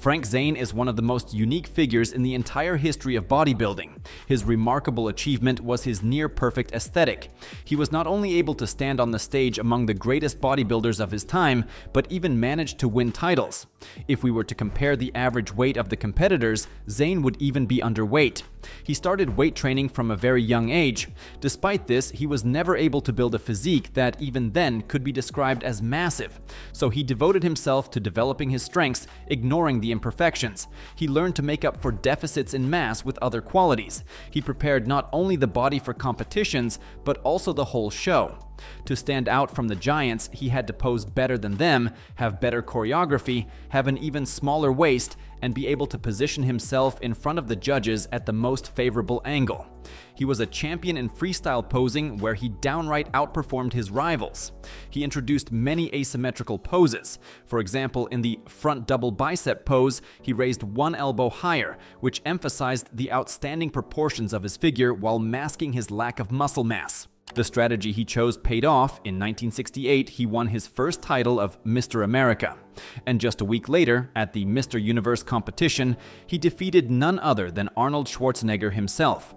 Frank Zane is one of the most unique figures in the entire history of bodybuilding. His remarkable achievement was his near-perfect aesthetic. He was not only able to stand on the stage among the greatest bodybuilders of his time, but even managed to win titles. If we were to compare the average weight of the competitors, Zane would even be underweight. He started weight training from a very young age. Despite this, he was never able to build a physique that even then could be described as massive. So he devoted himself to developing his strengths, ignoring the imperfections. He learned to make up for deficits in mass with other qualities. He prepared not only the body for competitions, but also the whole show. To stand out from the giants, he had to pose better than them, have better choreography, have an even smaller waist, and be able to position himself in front of the judges at the most favorable angle. He was a champion in freestyle posing where he downright outperformed his rivals. He introduced many asymmetrical poses. For example, in the front double bicep pose, he raised one elbow higher, which emphasized the outstanding proportions of his figure while masking his lack of muscle mass. The strategy he chose paid off. In 1968, he won his first title of Mr. America. And just a week later, at the Mr. Universe competition, he defeated none other than Arnold Schwarzenegger himself.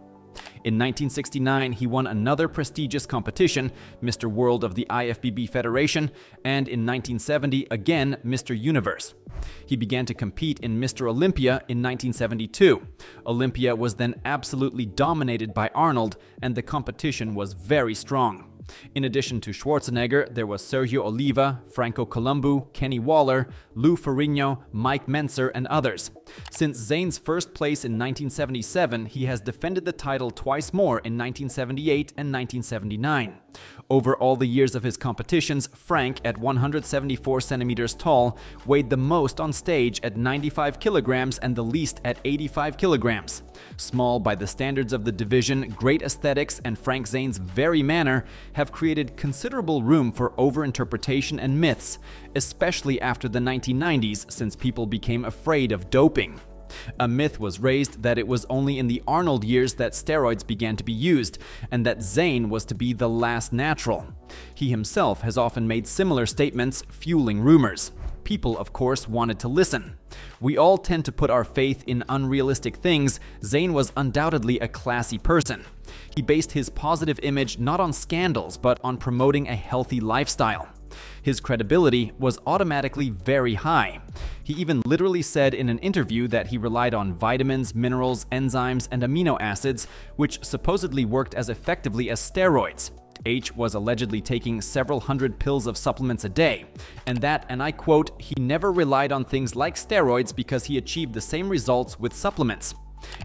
In 1969, he won another prestigious competition, Mr. World of the IFBB Federation, and in 1970, again, Mr. Universe. He began to compete in Mr. Olympia in 1972. Olympia was then absolutely dominated by Arnold, and the competition was very strong. In addition to Schwarzenegger, there was Sergio Oliva, Franco Columbu, Kenny Waller, Lou Ferrigno, Mike Mentzer, and others. Since Zane's first place in 1977, he has defended the title twice more in 1978 and 1979. Over all the years of his competitions, Frank, at 174 centimeters tall, weighed the most on stage at 95 kilograms and the least at 85 kilograms. Small by the standards of the division, great aesthetics, and Frank Zane's very manner have created considerable room for overinterpretation and myths, especially after the 1990s, since people became afraid of doping. A myth was raised that it was only in the Arnold years that steroids began to be used, and that Zane was to be the last natural. He himself has often made similar statements, fueling rumors. People, of course, wanted to listen. We all tend to put our faith in unrealistic things. Zane was undoubtedly a classy person. He based his positive image not on scandals, but on promoting a healthy lifestyle. His credibility was automatically very high. He even literally said in an interview that he relied on vitamins, minerals, enzymes, and amino acids, which supposedly worked as effectively as steroids. H was allegedly taking several hundred pills of supplements a day, and that, and I quote, "he never relied on things like steroids because he achieved the same results with supplements."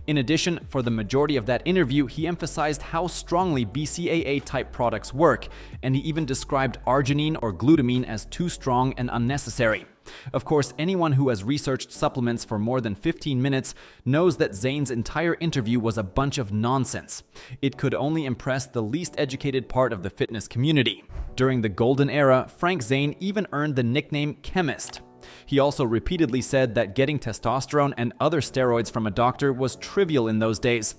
In addition, for the majority of that interview, he emphasized how strongly BCAA-type products work, and he even described arginine or glutamine as too strong and unnecessary. Of course, anyone who has researched supplements for more than 15 minutes knows that Zane's entire interview was a bunch of nonsense. It could only impress the least educated part of the fitness community. During the golden era, Frank Zane even earned the nickname Chemist. He also repeatedly said that getting testosterone and other steroids from a doctor was trivial in those days.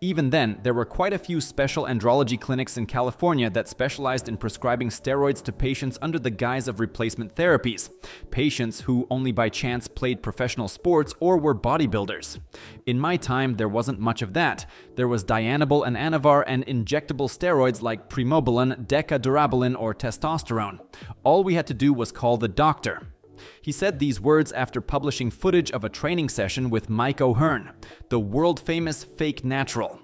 Even then, there were quite a few special andrology clinics in California that specialized in prescribing steroids to patients under the guise of replacement therapies, patients who only by chance played professional sports or were bodybuilders. In my time, there wasn't much of that. There was Dianabol and Anavar and injectable steroids like Primobolan, Decadurabolin, or testosterone. All we had to do was call the doctor. He said these words after publishing footage of a training session with Mike O'Hearn, the world-famous fake natural.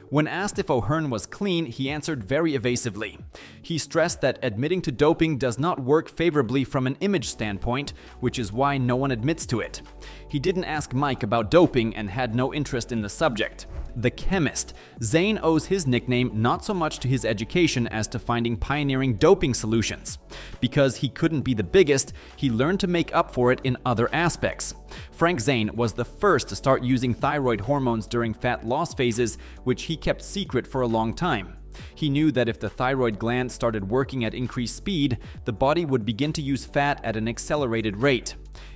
When asked if O'Hearn was clean, he answered very evasively. He stressed that admitting to doping does not work favorably from an image standpoint, which is why no one admits to it. He didn't ask Mike about doping and had no interest in the subject. The Chemist. Zane owes his nickname not so much to his education as to finding pioneering doping solutions. Because he couldn't be the biggest, he learned to make up for it in other aspects. Frank Zane was the first to start using thyroid hormones during fat loss phases, which he kept secret for a long time. He knew that if the thyroid gland started working at increased speed, the body would begin to use fat at an accelerated rate.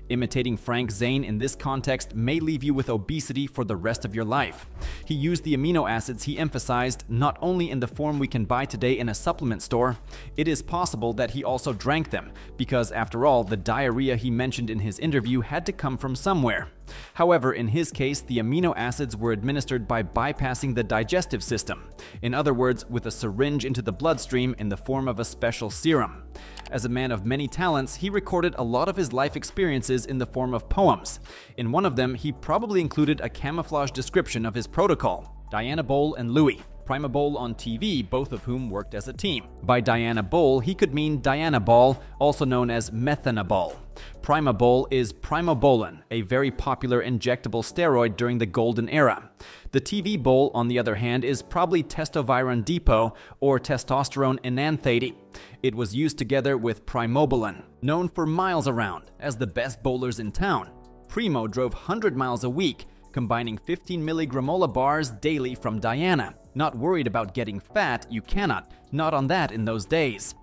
Imitating Frank Zane in this context may leave you with obesity for the rest of your life. He used the amino acids he emphasized not only in the form we can buy today in a supplement store. It is possible that he also drank them, because after all, the diarrhea he mentioned in his interview had to come from somewhere. However, in his case, the amino acids were administered by bypassing the digestive system. In other words, with a syringe into the bloodstream in the form of a special serum. As a man of many talents, he recorded a lot of his life experiences in the form of poems. In one of them, he probably included a camouflage description of his protocol. Diana Bowl and Louis. Primabole on TV, both of whom worked as a team. By Diana Bowl, he could mean Diana Ball, also known as methanabol. Primabole is primobolan, a very popular injectable steroid during the golden era. The TV bowl, on the other hand, is probably testoviron depot or testosterone enanthate. It was used together with primobolan, known for miles around as the best bowlers in town. Primo drove 100 miles a week, combining 15 milligramola bars daily from Diana. Not worried about getting fat, you cannot. Not on that in those days.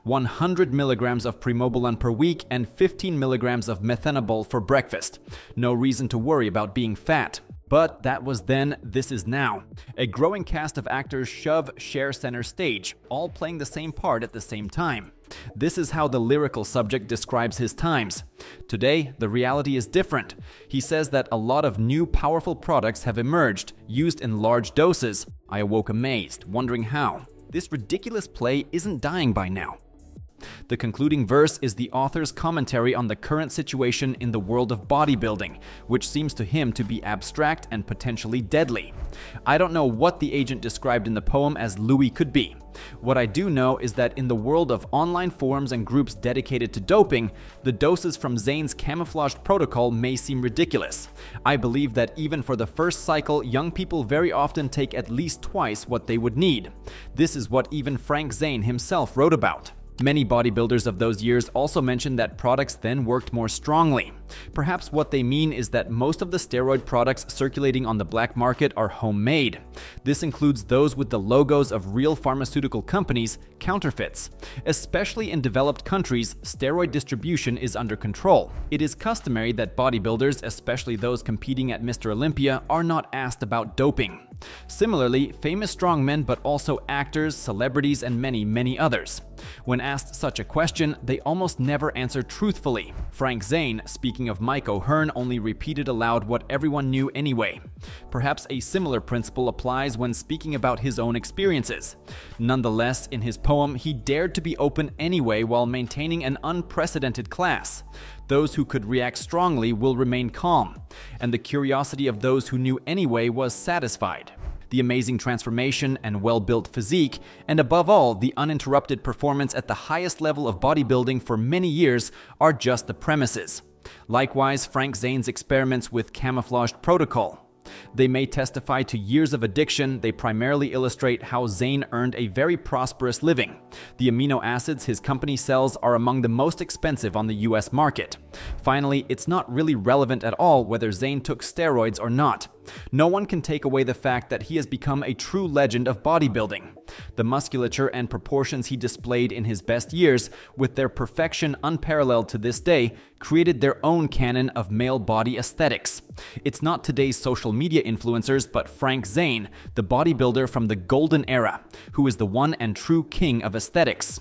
100 milligrams of primobolan per week and 15 milligrams of methanabol for breakfast. No reason to worry about being fat. But that was then, this is now. A growing cast of actors share center stage, all playing the same part at the same time. This is how the lyrical subject describes his times. Today, the reality is different. He says that a lot of new powerful products have emerged, used in large doses. I awoke amazed, wondering how. This ridiculous play isn't dying by now. The concluding verse is the author's commentary on the current situation in the world of bodybuilding, which seems to him to be abstract and potentially deadly. I don't know what the agent described in the poem as Louis could be. What I do know is that in the world of online forums and groups dedicated to doping, the doses from Zane's camouflaged protocol may seem ridiculous. I believe that even for the first cycle, young people very often take at least twice what they would need. This is what even Frank Zane himself wrote about. Many bodybuilders of those years also mentioned that products then worked more strongly. Perhaps what they mean is that most of the steroid products circulating on the black market are homemade. This includes those with the logos of real pharmaceutical companies, counterfeits. Especially in developed countries, steroid distribution is under control. It is customary that bodybuilders, especially those competing at Mr. Olympia, are not asked about doping. Similarly, famous strongmen, but also actors, celebrities, and many others. When asked such a question, they almost never answer truthfully. Frank Zane, speaking of Mike O'Hearn, only repeated aloud what everyone knew anyway. Perhaps a similar principle applies when speaking about his own experiences. Nonetheless, in his poem, he dared to be open anyway while maintaining an unprecedented class. Those who could react strongly will remain calm, and the curiosity of those who knew anyway was satisfied. The amazing transformation and well-built physique, and above all, the uninterrupted performance at the highest level of bodybuilding for many years are just the premises. Likewise, Frank Zane's experiments with camouflaged protocol. They may testify to years of addiction. They primarily illustrate how Zane earned a very prosperous living. The amino acids his company sells are among the most expensive on the US market. Finally, it's not really relevant at all whether Zane took steroids or not. No one can take away the fact that he has become a true legend of bodybuilding. The musculature and proportions he displayed in his best years, with their perfection unparalleled to this day, created their own canon of male body aesthetics. It's not today's social media influencers, but Frank Zane, the bodybuilder from the golden era, who is the one and true king of aesthetics.